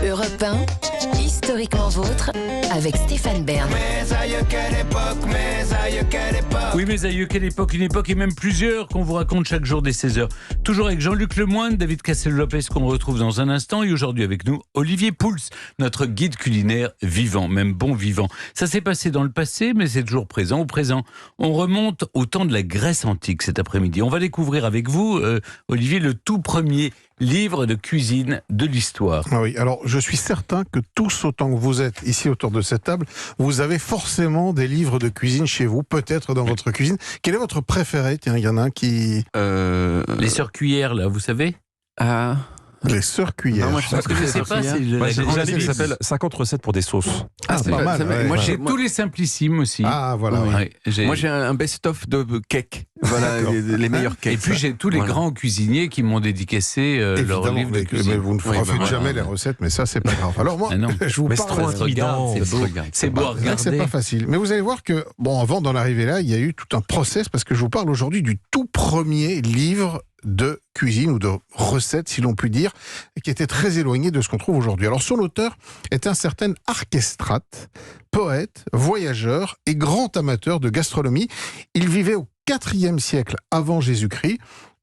Europe 1, historiquement vôtre, avec Stéphane Bern. Mes aïeux, quelle époque, mes aïeux, quelle époque. Oui, mes aïeux, quelle époque, une époque et même plusieurs qu'on vous raconte chaque jour dès 16h. Toujours avec Jean-Luc Lemoine, David Cassel-Lopez qu'on retrouve dans un instant et aujourd'hui avec nous, Olivier Pouls, notre guide culinaire vivant, même bon vivant. Ça s'est passé dans le passé, mais c'est toujours présent. Au présent, on remonte au temps de la Grèce antique cet après-midi. On va découvrir avec vous, Olivier, le tout premier livre de cuisine de l'histoire. Ah oui, alors je suis certain que tous autant que vous êtes ici autour de cette table, vous avez forcément des livres de cuisine chez vous, peut-être dans votre cuisine. Quel est votre préféré? Tiens, il y en a un qui... Les sœurs cuillères, là, vous savez Les sœurs cuillères. Non, moi, je Parce que je ne sais pas, c'est Moi, j'ai grande un livre qui liste. s'appelle 50 recettes pour des sauces. Ah, c'est pas mal. ouais. Moi, j'ai Moi- tous les simplissimes aussi. Ah, voilà. Oui. ouais. Ouais, Moi, j'ai un best-of de cakes. Voilà, les meilleurs cakes. Et puis j'ai tous les Voilà. grands cuisiniers qui m'ont dédicacé leur Évidemment, livre de mais cuisine. vous ne Oui, refaites bah, jamais voilà. les recettes, mais ça, c'est pas grave. Alors moi, Ah non. je vous Mais c'est parle... trop intimidant. C'est beau, c'est beau à C'est vrai que c'est regarder. pas facile. Mais vous allez voir que, bon, avant d'en arriver là, il y a eu tout un process parce que je vous parle aujourd'hui du tout premier livre de cuisine ou de recettes, si l'on peut dire, qui était très éloigné de ce qu'on trouve aujourd'hui. Alors, son auteur est un certain Archestrate, poète, voyageur et grand amateur de gastronomie. Il vivait au IVe siècle avant Jésus-Christ.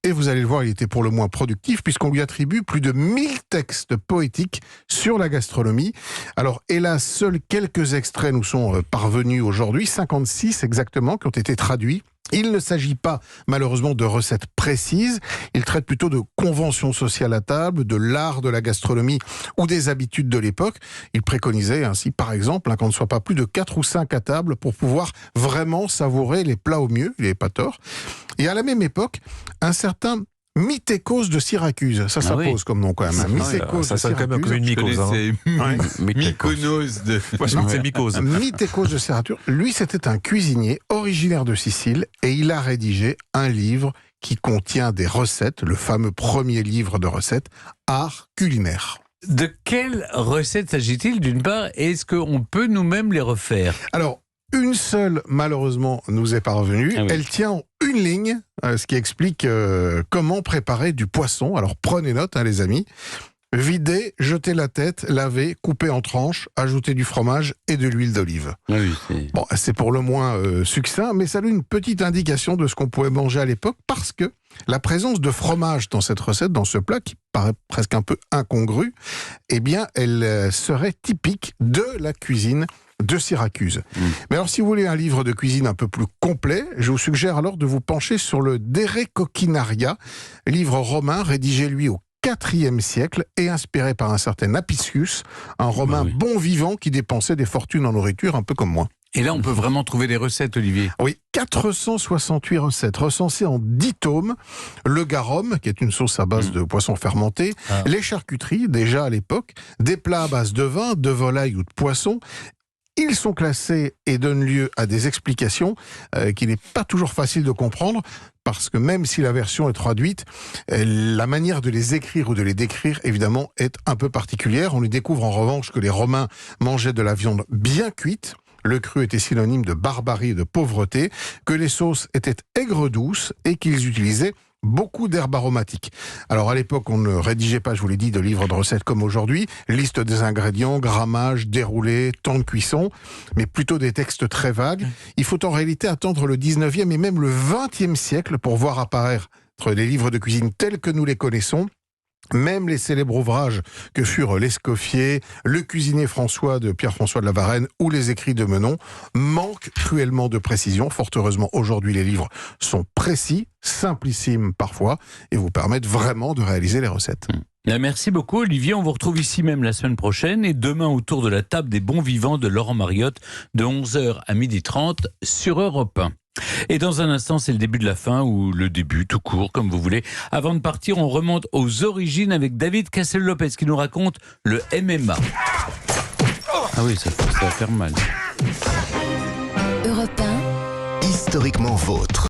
Et vous allez le voir, il était pour le moins productif puisqu'on lui attribue plus de 1000 textes poétiques sur la gastronomie. Alors, hélas, seuls quelques extraits nous sont parvenus aujourd'hui, 56 exactement, qui ont été traduits. Il ne s'agit pas, malheureusement, de recettes précises. Il traite plutôt de conventions sociales à table, de l'art de la gastronomie ou des habitudes de l'époque. Il préconisait ainsi, par exemple, qu'on ne soit pas plus de 4 ou 5 à table pour pouvoir vraiment savourer les plats au mieux. Il n'avait pas tort. Et à la même époque, un certain Mytécos de Syracuse. Ça Ah oui. pose comme nom quand même. Mytécos Ça de sonne quand même comme une Syracuse. mycose. Ouais. Mykonos de... Moi, je pense que c'est mycose. Mytécos de Syracuse. Lui, c'était un cuisinier originaire de Sicile et il a rédigé un livre qui contient des recettes, le fameux premier livre de recettes, Art culinaire. De quelles recettes s'agit-il d'une part? Et est-ce qu'on peut nous-mêmes les refaire? Alors, une seule, malheureusement, nous est parvenue. Ah oui. Elle tient en une ligne, ce qui explique comment préparer du poisson. Alors, prenez note, les amis. Vider, jeter la tête, laver, couper en tranches, ajouter du fromage et de l'huile d'olive. Oui, c'est... Bon, c'est pour le moins succinct, mais ça donne une petite indication de ce qu'on pouvait manger à l'époque, parce que la présence de fromage dans cette recette, dans ce plat, qui paraît presque un peu incongru, eh bien, elle serait typique de la cuisine de Syracuse. Mais alors, si vous voulez un livre de cuisine un peu plus complet, je vous suggère alors de vous pencher sur le De Re Coquinaria, livre romain rédigé, lui, au IVe siècle et inspiré par un certain Apicius, un Romain oui. bon vivant qui dépensait des fortunes en nourriture, un peu comme moi. Et là, on peut vraiment trouver des recettes, Olivier. Oui, 468 recettes recensées en 10 tomes. Le garum, qui est une sauce à base de poisson fermenté. Ah. Les charcuteries, déjà à l'époque. Des plats à base de vin, de volaille ou de poisson. Ils sont classés et donnent lieu à des explications qu'il n'est pas toujours facile de comprendre, parce que même si la version est traduite, la manière de les écrire ou de les décrire, évidemment, est un peu particulière. On y découvre en revanche que les Romains mangeaient de la viande bien cuite. Le cru était synonyme de barbarie et de pauvreté, que les sauces étaient aigres-douces et qu'ils utilisaient beaucoup d'herbes aromatiques. Alors à l'époque, on ne rédigeait pas, je vous l'ai dit, de livres de recettes comme aujourd'hui, liste des ingrédients, grammage, déroulé, temps de cuisson, mais plutôt des textes très vagues. Il faut en réalité attendre le 19e et même le 20e siècle pour voir apparaître les livres de cuisine tels que nous les connaissons. Même les célèbres ouvrages que furent l'Escoffier, le cuisinier François de Pierre-François de la Varenne ou les écrits de Menon manquent cruellement de précision. Fort heureusement, aujourd'hui, les livres sont précis, simplissimes parfois, et vous permettent vraiment de réaliser les recettes. Bien, merci beaucoup, Olivier. On vous retrouve ici même la semaine prochaine et demain autour de la table des bons vivants de Laurent Mariotte de 11h à 12h30 sur Europe 1. Et dans un instant, c'est le début de la fin, ou le début, tout court, comme vous voulez. Avant de partir, on remonte aux origines avec David Cassel-Lopez qui nous raconte le MMA. Ah oui, ça va faire mal. Europe 1, Historiquement vôtre.